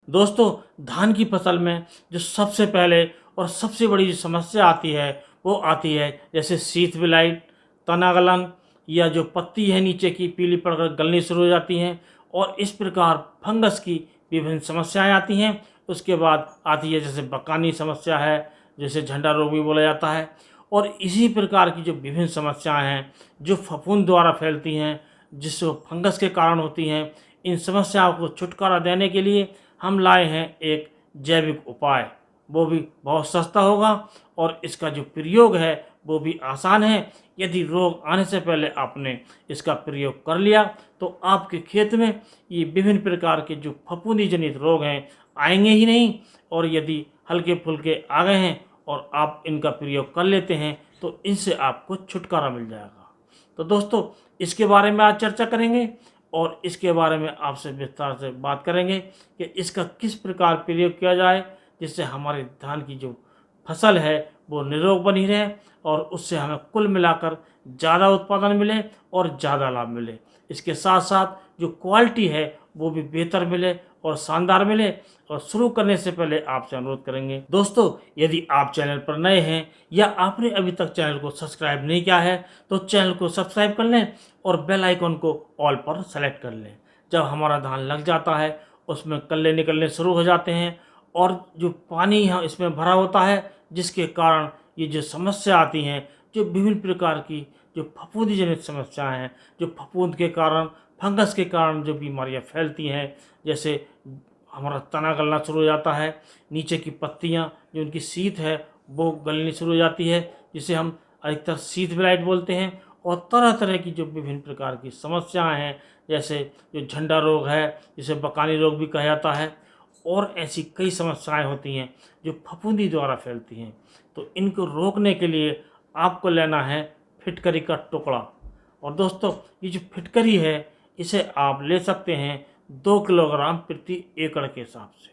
दोस्तों, धान की फसल में जो सबसे पहले और सबसे बड़ी जो समस्या आती है वो आती है जैसे शीत विलाइट, तना गलन या जो पत्ती है नीचे की पीली पड़कर गलनी शुरू हो जाती हैं और इस प्रकार फंगस की विभिन्न समस्याएं आती हैं। उसके बाद आती है जैसे बकानी समस्या है, जैसे झंडा रोग भी बोला जाता है। और इसी प्रकार की जो विभिन्न समस्याएं हैं जो फफूंद द्वारा फैलती हैं, जिससे फंगस के कारण होती हैं, इन समस्याओं को छुटकारा देने के लिए हम लाए हैं एक जैविक उपाय। वो भी बहुत सस्ता होगा और इसका जो प्रयोग है वो भी आसान है। यदि रोग आने से पहले आपने इसका प्रयोग कर लिया तो आपके खेत में ये विभिन्न प्रकार के जो फफूंदी जनित रोग हैं आएंगे ही नहीं। और यदि हल्के फुल्के आ गए हैं और आप इनका प्रयोग कर लेते हैं तो इनसे आपको छुटकारा मिल जाएगा। तो दोस्तों, इसके बारे में आज चर्चा करेंगे और इसके बारे में आपसे विस्तार से बात करेंगे कि इसका किस प्रकार प्रयोग किया जाए जिससे हमारे धान की जो फसल है वो निरोग बनी रहे और उससे हमें कुल मिलाकर ज़्यादा उत्पादन मिले और ज़्यादा लाभ मिले। इसके साथ साथ जो क्वालिटी है वो भी बेहतर मिले और शानदार मिले। और शुरू करने से पहले आपसे अनुरोध करेंगे दोस्तों, यदि आप चैनल पर नए हैं या आपने अभी तक चैनल को सब्सक्राइब नहीं किया है तो चैनल को सब्सक्राइब कर लें और बेल आइकन को ऑल पर सेलेक्ट कर लें। जब हमारा धान लग जाता है उसमें कल्ले निकलने शुरू हो जाते हैं और जो पानी यहाँ इसमें भरा होता है जिसके कारण ये जो समस्या आती हैं, जो विभिन्न प्रकार की जो फफूंदी जनित समस्याएं हैं, जो फफूंद के कारण फंगस के कारण जो बीमारियां फैलती हैं, जैसे हमारा तना गलना शुरू हो जाता है, नीचे की पत्तियां जो उनकी शीत है वो गलनी शुरू हो जाती है जिसे हम अधिकतर शीत विलाइट बोलते हैं। और तरह तरह की जो विभिन्न प्रकार की समस्याएं हैं जैसे जो झंडा रोग है, जिसे बकानी रोग भी कहा जाता है, और ऐसी कई समस्याएं होती हैं जो फफूंदी द्वारा फैलती हैं। तो इनको रोकने के लिए आपको लेना है फिटकरी का टुकड़ा। और दोस्तों, ये जो फिटकरी है इसे आप ले सकते हैं 2 किलोग्राम प्रति एकड़ के हिसाब से।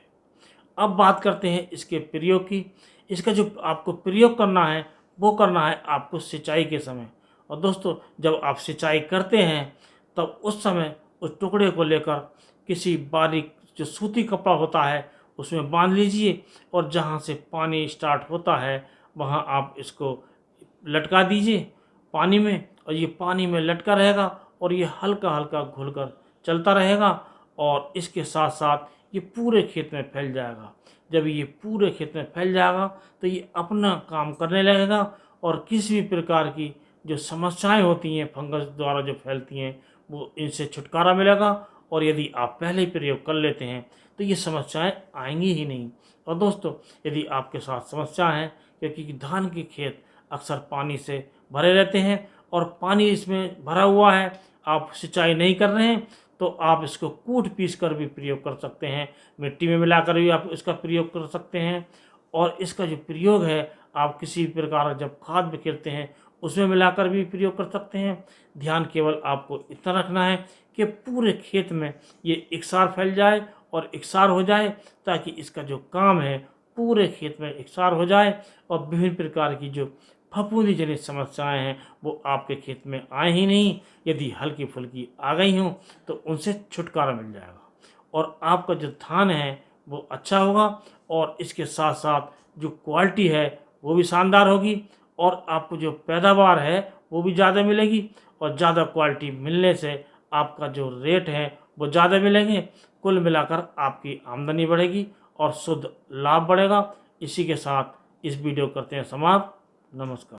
अब बात करते हैं इसके प्रयोग की। इसका जो आपको प्रयोग करना है वो करना है आपको सिंचाई के समय। और दोस्तों, जब आप सिंचाई करते हैं तब उस समय उस टुकड़े को लेकर किसी बारीक जो सूती कपड़ा होता है उसमें बांध लीजिए और जहाँ से पानी स्टार्ट होता है वहाँ आप इसको लटका दीजिए पानी में, और ये पानी में लटका रहेगा और ये हल्का हल्का घुलकर चलता रहेगा और इसके साथ साथ ये पूरे खेत में फैल जाएगा। जब ये पूरे खेत में फैल जाएगा तो ये अपना काम करने लगेगा और किसी भी प्रकार की जो समस्याएं होती हैं फंगस द्वारा जो फैलती हैं वो इनसे छुटकारा मिलेगा। और यदि आप पहले ही प्रयोग कर लेते हैं तो ये समस्याएं आएंगी ही नहीं। और दोस्तों, यदि आपके साथ समस्या है क्योंकि धान के खेत अक्सर पानी से भरे रहते हैं और पानी इसमें भरा हुआ है, आप सिंचाई नहीं कर रहे हैं, तो आप इसको कूट पीस कर भी प्रयोग कर सकते हैं, मिट्टी में मिलाकर भी आप इसका प्रयोग कर सकते हैं। और इसका जो प्रयोग है आप किसी भी प्रकार जब खाद बिखेरते हैं उसमें मिलाकर भी प्रयोग कर सकते हैं। ध्यान केवल आपको इतना रखना है कि पूरे खेत में ये एकसार फैल जाए और एकसार हो जाए, ताकि इसका जो काम है पूरे खेत में एकसार हो जाए और विभिन्न प्रकार की जो फफूंदी जनित समस्याएं हैं वो आपके खेत में आए ही नहीं। यदि हल्की फुल्की आ गई हों तो उनसे छुटकारा मिल जाएगा और आपका जो धान है वो अच्छा होगा और इसके साथ साथ जो क्वालिटी है वो भी शानदार होगी और आपको जो पैदावार है वो भी ज़्यादा मिलेगी। और ज़्यादा क्वालिटी मिलने से आपका जो रेट है वो ज़्यादा मिलेंगे। कुल मिलाकर आपकी आमदनी बढ़ेगी और शुद्ध लाभ बढ़ेगा। इसी के साथ इस वीडियो करते हैं समाप्त। नमस्कार।